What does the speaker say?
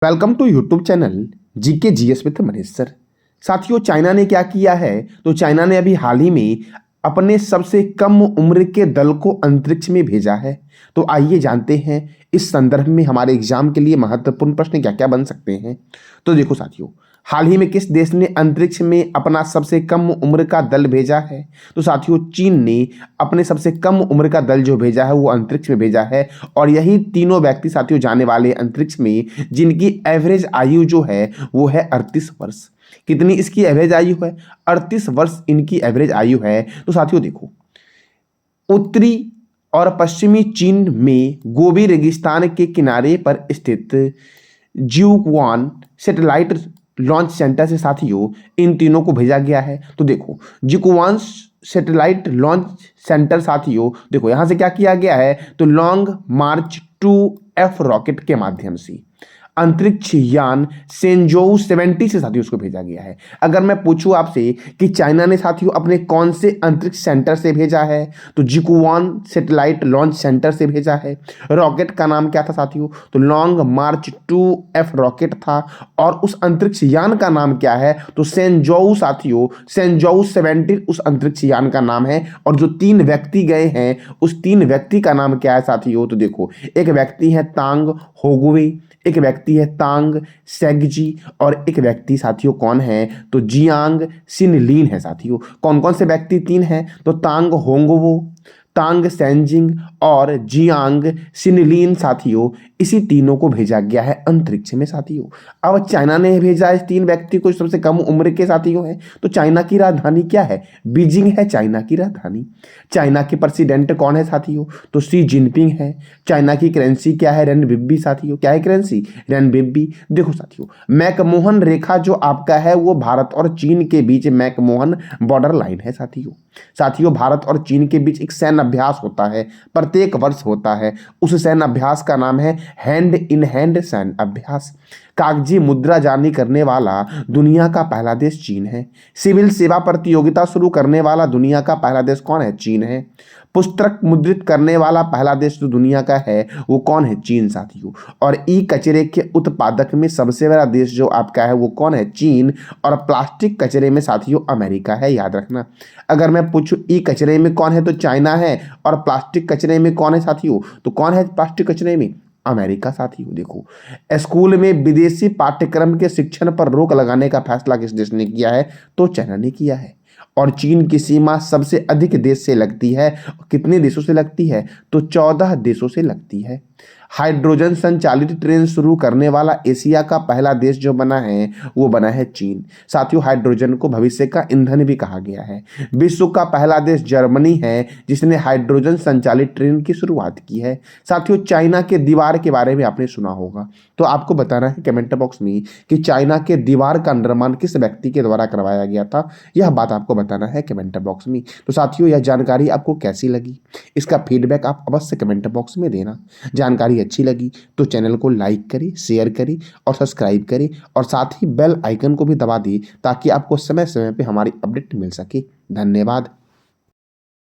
Welcome to YouTube channel GK GS with Manish sir. साथियों, China ने क्या किया है? तो चाइना ने अभी हाल ही में अपने सबसे कम उम्र के दल को अंतरिक्ष में भेजा है। तो आइए जानते हैं इस संदर्भ में हमारे एग्जाम के लिए महत्वपूर्ण प्रश्न क्या क्या बन सकते हैं। तो देखो साथियों, हाल ही में किस देश ने अंतरिक्ष में अपना सबसे कम उम्र का दल भेजा है? तो साथियों, चीन ने अपने सबसे कम उम्र का दल जो भेजा है वो अंतरिक्ष में भेजा है। और यही तीनों व्यक्ति साथियों जाने वाले अंतरिक्ष में, जिनकी एवरेज आयु जो है वो है 38 वर्ष। कितनी इसकी एवरेज आयु है? 38 वर्ष इनकी एवरेज आयु है। तो साथियों देखो, उत्तरी और पश्चिमी चीन में गोबी रेगिस्तान के किनारे पर स्थित जियुक्वान सैटेलाइट लॉन्च सेंटर से साथियों इन तीनों को भेजा गया है। तो देखो, जियुक्वान सैटेलाइट लॉन्च सेंटर साथियों, देखो यहां से क्या किया गया है? तो लॉन्ग मार्च 2F रॉकेट के माध्यम से अंतरिक्ष यान सेंजोउ 70 से साथियों उसको भेजा गया है। अगर मैं पूछूं आपसे कि चाइना ने साथियों अपने कौन से अंतरिक्ष सेंटर से भेजा है, तो जिकुआन सैटेलाइट लॉन्च सेंटर से भेजा है। रॉकेट का नाम क्या था साथियों? तो लॉन्ग मार्च 2F रॉकेट था। और उस अंतरिक्ष यान का नाम क्या है? तो सेंजोउ साथियों, सेंजोउ 70 उस अंतरिक्ष यान का नाम है। और जो 3 व्यक्ति गए हैं उस 3 व्यक्ति का नाम क्या है साथियों? तो देखो, एक व्यक्ति है तांग होगुवे, एक व्यक्ति है तांग सेगजी, और एक व्यक्ति साथियों कौन है? तो जियांग सिनलिन है साथियों। कौन कौन से व्यक्ति 3 हैं? तो तांग होंगवो, तांग सेंजिंग और जियांग सिनलिन साथियों, इसी तीनों को भेजा गया है अंतरिक्ष में साथियों। अब चाइना ने भेजा इस 3 व्यक्ति को, सबसे कम उम्र के साथियों हैं। तो चाइना की राजधानी क्या है? बीजिंग है चाइना की राजधानी। चाइना के प्रेसिडेंट कौन है साथियों? तो शी जिनपिंग है। चाइना की करेंसी क्या है? रेनबिब्बी साथियों। क्या है करेंसी? रेनबिब्बी। देखो साथियों, मैकमोहन रेखा जो आपका है वो भारत और चीन के बीच मैकमोहन बॉर्डर लाइन है साथियों। साथियों, भारत और चीन के बीच एक सैन्य अभ्यास होता है, प्रत्येक वर्ष होता है। उस सैन्य अभ्यास का नाम है हैंड इन हैंड सैन्य अभ्यास। कागजी मुद्रा जारी करने वाला दुनिया का पहला देश चीन है। सिविल सेवा प्रतियोगिता शुरू करने वाला दुनिया का पहला देश कौन है? चीन है। पुस्तक मुद्रित करने वाला पहला देश जो दुनिया का है वो कौन है? चीन साथियों। और ई कचरे के उत्पादक में सबसे बड़ा देश जो आपका है वो कौन है? चीन। और प्लास्टिक कचरे में साथियों अमेरिका है, याद रखना। अगर मैं पूछूं ई कचरे में कौन है, तो चाइना है। और प्लास्टिक कचरे में कौन है साथियों? तो कौन है प्लास्टिक कचरे में? अमेरिका साथियों। देखो, स्कूल में विदेशी पाठ्यक्रम के शिक्षण पर रोक लगाने का फैसला किस देश ने किया है? तो चाइना ने किया है। और चीन की सीमा सबसे अधिक देश से लगती है। कितने देशों से लगती है? तो 14 देशों से लगती है। हाइड्रोजन संचालित ट्रेन शुरू करने वाला एशिया का पहला देश जो बना है वो बना है चीन। साथियों, हाइड्रोजन को भविष्य का ईंधन भी कहा गया है। विश्व का पहला देश जर्मनी है जिसने हाइड्रोजन संचालित ट्रेन की शुरुआत की है। साथियों, चाइना के दीवार के बारे में आपने सुना होगा, तो आपको बताना है कमेंट बॉक्स में कि चाइना के दीवार का निर्माण किस व्यक्ति के द्वारा करवाया गया था। यह बात आपको बताना है कमेंट बॉक्स में। तो साथियों, यह जानकारी आपको कैसी लगी, इसका फीडबैक आप अवश्य कमेंट बॉक्स में देना। जानकारी अच्छी लगी तो चैनल को लाइक करें, शेयर करें और सब्सक्राइब करें, और साथ ही बेल आइकन को भी दबा दें ताकि आपको समय समय पे हमारी अपडेट मिल सके। धन्यवाद।